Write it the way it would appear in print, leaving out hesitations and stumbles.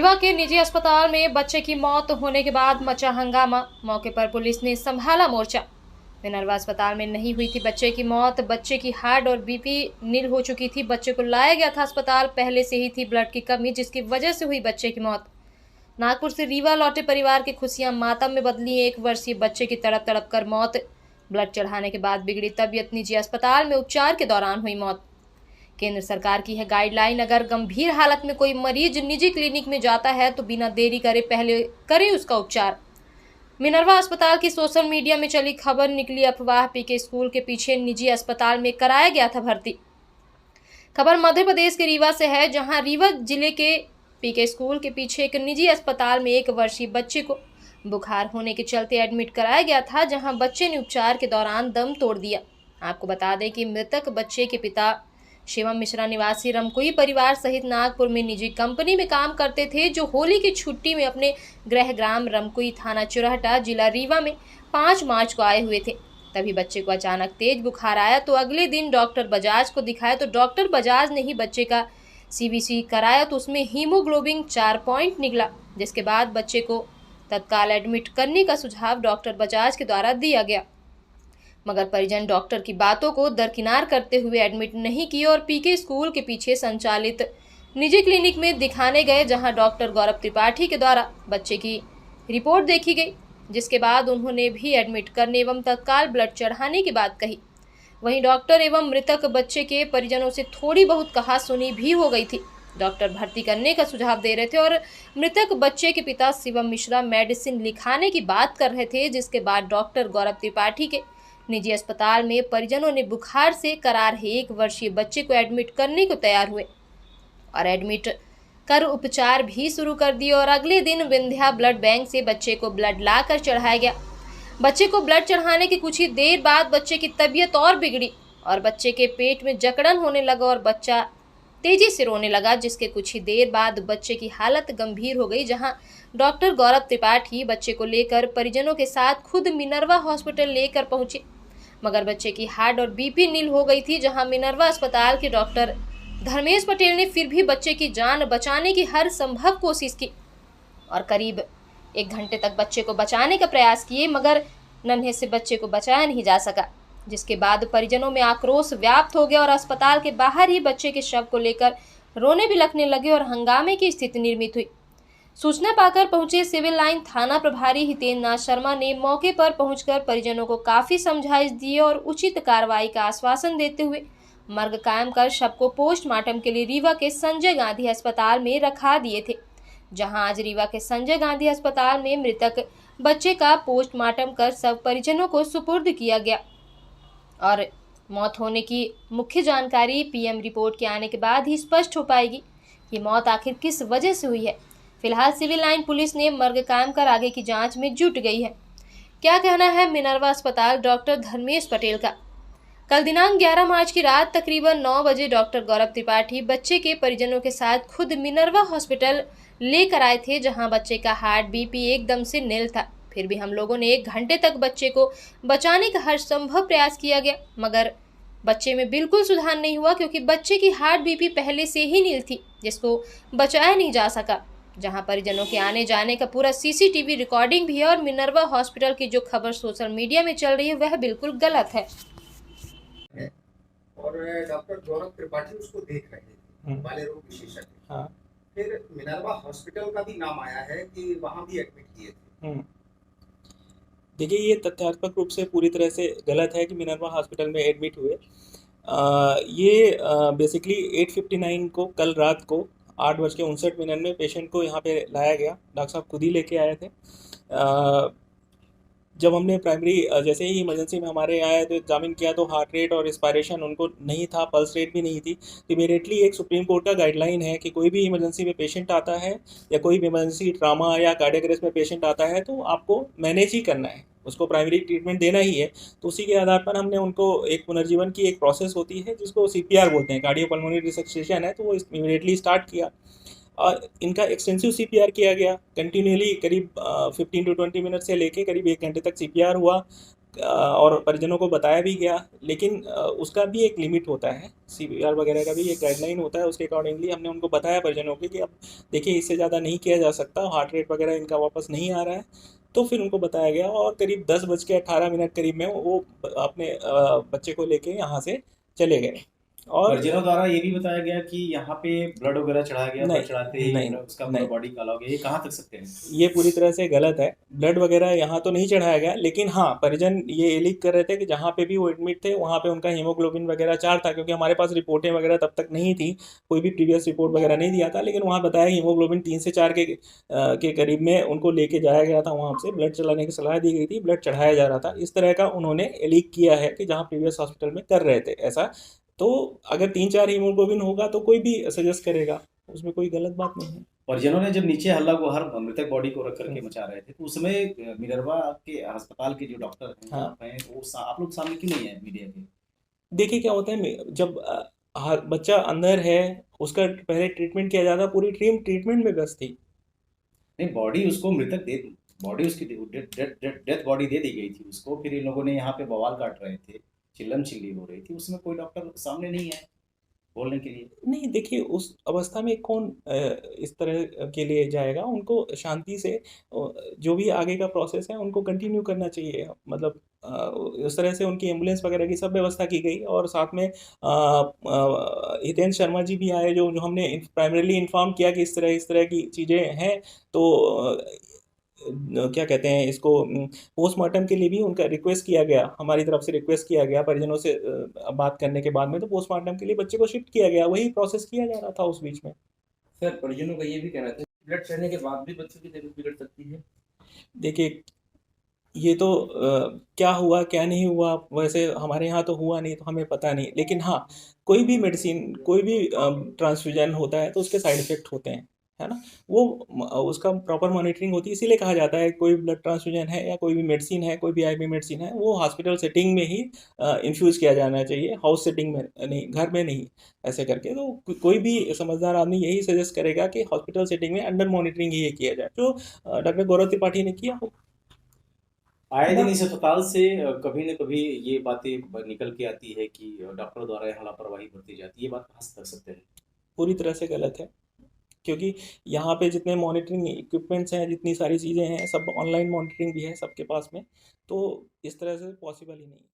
रीवा के निजी अस्पताल में बच्चे की मौत होने के बाद मचा हंगामा। मौके पर पुलिस ने संभाला मोर्चा। मिनर्वा अस्पताल में नहीं हुई थी बच्चे की मौत। बच्चे की हार्ट और बीपी नील हो चुकी थी। बच्चे को लाया गया था अस्पताल। पहले से ही थी ब्लड की कमी, जिसकी वजह से हुई बच्चे की मौत। नागपुर से रीवा लौटे परिवार की खुशियां मातम में बदली। 1 वर्षीय बच्चे की तड़प तड़प कर मौत। ब्लड चढ़ाने के बाद बिगड़ी तबीयत। निजी अस्पताल में उपचार के दौरान हुई मौत। केंद्र सरकार की है गाइडलाइन, अगर गंभीर हालत में कोई मरीज निजी क्लिनिक में जाता है तो बिना देरी करे पहले करें उसका उपचार। मिनर्वा अस्पताल की सोशल मीडिया में चली खबर निकली अफवाह। पीके स्कूल के पीछे निजी अस्पताल में कराया गया था भर्ती। खबर मध्य प्रदेश के रीवा से है, जहां रीवा जिले के पीके स्कूल के पीछे एक निजी अस्पताल में 1 वर्षीय बच्चे को बुखार होने के चलते एडमिट कराया गया था, जहां बच्चे ने उपचार के दौरान दम तोड़ दिया। आपको बता दें कि मृतक बच्चे के पिता शिवम मिश्रा निवासी रमकोई परिवार सहित नागपुर में निजी कंपनी में काम करते थे, जो होली की छुट्टी में अपने गृह ग्राम रमकोई थाना चुरहटा जिला रीवा में 5 मार्च को आए हुए थे। तभी बच्चे को अचानक तेज बुखार आया तो अगले दिन डॉक्टर बजाज को दिखाया तो डॉक्टर बजाज ने ही बच्चे का सीबीसी कराया तो उसमें हीमोग्लोबिन 4 पॉइंट निकला, जिसके बाद बच्चे को तत्काल एडमिट करने का सुझाव डॉक्टर बजाज के द्वारा दिया गया, मगर परिजन डॉक्टर की बातों को दरकिनार करते हुए एडमिट नहीं किए और पीके स्कूल के पीछे संचालित निजी क्लिनिक में दिखाने गए, जहां डॉक्टर गौरव त्रिपाठी के द्वारा बच्चे की रिपोर्ट देखी गई, जिसके बाद उन्होंने भी एडमिट करने एवं तत्काल ब्लड चढ़ाने की बात कही। वहीं डॉक्टर एवं मृतक बच्चे के परिजनों से थोड़ी बहुत कहासुनी भी हो गई थी। डॉक्टर भर्ती करने का सुझाव दे रहे थे और मृतक बच्चे के पिता शिवम मिश्रा मेडिसिन लिखाने की बात कर रहे थे, जिसके बाद डॉक्टर गौरव त्रिपाठी के निजी अस्पताल में परिजनों ने बुखार से करा रहे 1 वर्षीय बच्चे को एडमिट करने को तैयार हुए और एडमिट कर उपचार भी शुरू कर दिए और अगले दिन विंध्या ब्लड बैंक से बच्चे को ब्लड लाकर चढ़ाया गया। बच्चे को ब्लड चढ़ाने की कुछ ही देर बाद बच्चे की तबीयत और बिगड़ी और बच्चे के पेट में जकड़न होने लगा और बच्चा तेजी से रोने लगा, जिसके कुछ ही देर बाद बच्चे की हालत गंभीर हो गई, जहां डॉक्टर गौरव त्रिपाठी बच्चे को लेकर परिजनों के साथ खुद मिनर्वा हॉस्पिटल लेकर पहुंचे, मगर बच्चे की हार्ट और बीपी नील हो गई थी। जहां मिनर्वा अस्पताल के डॉक्टर धर्मेश पटेल ने फिर भी बच्चे की जान बचाने की हर संभव कोशिश की और करीब 1 घंटे तक बच्चे को बचाने का प्रयास किए, मगर नन्हे से बच्चे को बचाया नहीं जा सका, जिसके बाद परिजनों में आक्रोश व्याप्त हो गया और अस्पताल के बाहर ही बच्चे के शव को लेकर रोने भी लगने लगे और हंगामे की स्थिति निर्मित हुई। सूचना पाकर पहुंचे सिविल लाइन थाना प्रभारी हितेंद्र नाथ शर्मा ने मौके पर पहुंचकर परिजनों को काफी समझाइश दिए और उचित कार्रवाई का आश्वासन देते हुए मर्ग कायम कर शव को पोस्टमार्टम के लिए रीवा के संजय गांधी अस्पताल में रखा दिए थे, जहां आज रीवा के संजय गांधी अस्पताल में मृतक बच्चे का पोस्टमार्टम कर सब परिजनों को सुपुर्द किया गया और मौत होने की मुख्य जानकारी पीएम रिपोर्ट के आने के बाद ही स्पष्ट हो पाएगी कि मौत आखिर किस वजह से हुई है। फिलहाल सिविल लाइन पुलिस ने मर्ग कायम कर आगे की जांच में जुट गई है। क्या कहना है मिनर्वा अस्पताल डॉक्टर धर्मेश पटेल का? कल दिनांक 11 मार्च की रात तकरीबन 9 बजे डॉक्टर गौरव त्रिपाठी बच्चे के परिजनों के साथ खुद मिनर्वा हॉस्पिटल लेकर आए थे, जहां बच्चे का हार्ट बीपी एकदम से नील था। फिर भी हम लोगों ने 1 घंटे तक बच्चे को बचाने का हर संभव प्रयास किया गया, मगर बच्चे में बिल्कुल सुधार नहीं हुआ, क्योंकि बच्चे की हार्ट बीपी पहले से ही नील थी, जिसको बचाया नहीं जा सका। जहां परिजनों के आने जाने का पूरा सीसीटीवी रिकॉर्डिंग भी है और मिनर्वा हॉस्पिटल की जो खबर सोशल मीडिया में चल रही है वह बिल्कुल गलत है। और डॉक्टर गौरव त्रिपाठी उसको देख रहे थे, बाले रोग विशेषज्ञ। हाँ। फिर मिनर्वा हॉस्पिटल का भी नाम आया है कि वहां भी एडमिट किए थे। देखिए, ये तथ्यात्मक रूप से पूरी तरह से गलत है कि मिनर्वा हॉस्पिटल में एडमिट हुए। ये बेसिकली 8:59 को कल रात को 8:59 में पेशेंट को यहाँ पे लाया गया। डॉक्टर साहब खुद ही लेके आए थे। जब हमने प्राइमरी जैसे ही इमरजेंसी में हमारे आए तो एग्जामिन किया तो हार्ट रेट और इंस्पायरेशन उनको नहीं था, पल्स रेट भी नहीं थी। तो इमीडिएटली एक सुप्रीम कोर्ट का गाइडलाइन है कि कोई भी इमरजेंसी में पेशेंट आता है या कोई भी इमरजेंसी ट्रामा या कार्डियक अरेस्ट में पेशेंट आता है तो आपको मैनेज ही करना है, उसको प्राइमरी ट्रीटमेंट देना ही है। तो उसी के आधार पर हमने उनको एक पुनर्जीवन की एक प्रोसेस होती है जिसको CPR बोलते हैं, कार्डियोपल्मोनरी रिसक्सिएशन है, तो वो इमीडिएटली स्टार्ट किया और इनका एक्सटेंसिव CPR किया गया कंटिन्यूली। करीब 15 to 20 मिनट से लेके करीब 1 घंटे तक CPR हुआ। और परिजनों को बताया भी गया, लेकिन उसका भी एक लिमिट होता है, CPR वगैरह का भी एक गाइडलाइन होता है। उसके अकॉर्डिंगली हमने उनको बताया परिजनों को कि अब देखिए इससे ज़्यादा नहीं किया जा सकता, हार्ट रेट वगैरह इनका वापस नहीं आ रहा है। तो फिर उनको बताया गया और करीब 10:18 करीब में वो अपने बच्चे को लेके यहाँ से चले गए। और परिजनों द्वारा ये भी बताया गया कि यहाँ पे ब्लड वगैरह चढ़ाया गया, ब्लड चढ़ाते ही नहीं, उसका पूरा नहीं। बॉडी काला हो गया, ये कहाँ तक सत्य है? ये पूरी तरह से गलत है। ब्लड वगैरह यहाँ तो नहीं चढ़ाया गया, लेकिन हाँ, परिजन ये एलिग कर रहे थे कि जहाँ पे भी वो एडमिट थे वहाँ पे उनका हीमोग्लोबिन वगैरह 4 था, क्योंकि हमारे पास रिपोर्टें वगैरह तब तक नहीं थी, कोई भी प्रीवियस रिपोर्ट वगैरह नहीं दिया था, लेकिन वहाँ बताया हीमोग्लोबिन 3 से 4 के करीब में उनको लेके जाया गया था, वहाँ से ब्लड चढ़ाने की सलाह दी गई थी, ब्लड चढ़ाया जा रहा था। इस तरह का उन्होंने एलिग किया है कि जहाँ प्रीवियस हॉस्पिटल में कर रहे थे ऐसा। तो अगर 3-4 हीमोग्लोबिन होगा तो कोई भी सजेस्ट करेगा, उसमें कोई गलत बात नहीं है। परिजनों ने जब नीचे हल्ला गुहार मृतक बॉडी को रख करके मचा रहे थे, तो उस समय मिनरवा के अस्पताल के जो डॉक्टर हैं, हाँ। वो आप लोग सामने क्यों नहीं है मीडिया के? देखिए क्या होता है, जब बच्चा अंदर है, उसका पहले ट्रीटमेंट किया जाता, पूरी टीम ट्रीटमेंट में व्यस्त थी। नहीं, बॉडी उसको मृतक दे, बॉडी उसकी डेथ बॉडी दे दी गई थी उसको, फिर इन लोगों ने यहाँ पे बवाल काट रहे थे, चिल्लम चिल्ली हो रही थी, उसमें कोई डॉक्टर सामने नहीं है बोलने के लिए। नहीं, देखिए उस अवस्था में कौन इस तरह के लिए जाएगा, उनको शांति से जो भी आगे का प्रोसेस है उनको कंटिन्यू करना चाहिए। मतलब उस तरह से उनकी एम्बुलेंस वगैरह की सब व्यवस्था की गई, और साथ में हितेंद्र शर्मा जी भी आए, जो हमने प्राइमरीली इन्फॉर्म किया कि इस तरह की चीज़ें हैं। तो क्या कहते हैं इसको, पोस्टमार्टम के लिए भी उनका रिक्वेस्ट किया गया, हमारी तरफ से रिक्वेस्ट किया गया परिजनों से बात करने के बाद में, तो पोस्टमार्टम के लिए बच्चे को शिफ्ट किया गया, वही प्रोसेस किया जा रहा था उस बीच में। सर, परिजनों का ये भी कहना था ब्लड चढ़ने के बाद भी बच्चों की तबीयत बिगड़ सकती है। देखिए ये तो क्या हुआ क्या नहीं हुआ, वैसे हमारे यहाँ तो हुआ नहीं, तो हमें पता नहीं, लेकिन हाँ, कोई भी मेडिसिन, कोई भी ट्रांसफ्यूजन होता है तो उसके साइड इफ़ेक्ट होते हैं, है ना? वो उसका प्रॉपर मॉनिटरिंग होती है, इसीलिए कहा जाता है कोई ब्लड ट्रांसफ्यूजन है या कोई भी मेडिसिन है, कोई भी IV मेडिसिन है, वो हॉस्पिटल सेटिंग में ही इन्फ्यूज़ किया जाना चाहिए, हाउस सेटिंग में नहीं, घर में नहीं, ऐसे करके। तो कोई भी समझदार आदमी यही सजेस्ट करेगा कि हॉस्पिटल सेटिंग में अंडर मॉनिटरिंग ही ये किया जाए, जो डॉक्टर गौरव त्रिपाठी ने किया हो। आए दिन इस अस्पताल से कभी न कभी ये बातें निकल के आती है कि डॉक्टर द्वारा यहाँ लापरवाही बरती जाती है, ये बात कहाँ से तक सत्य है? पूरी तरह से गलत है, क्योंकि यहाँ पे जितने मॉनिटरिंग इक्विपमेंट्स हैं, जितनी सारी चीज़ें हैं, सब ऑनलाइन मॉनिटरिंग भी है सबके पास में, तो इस तरह से पॉसिबल ही नहीं है।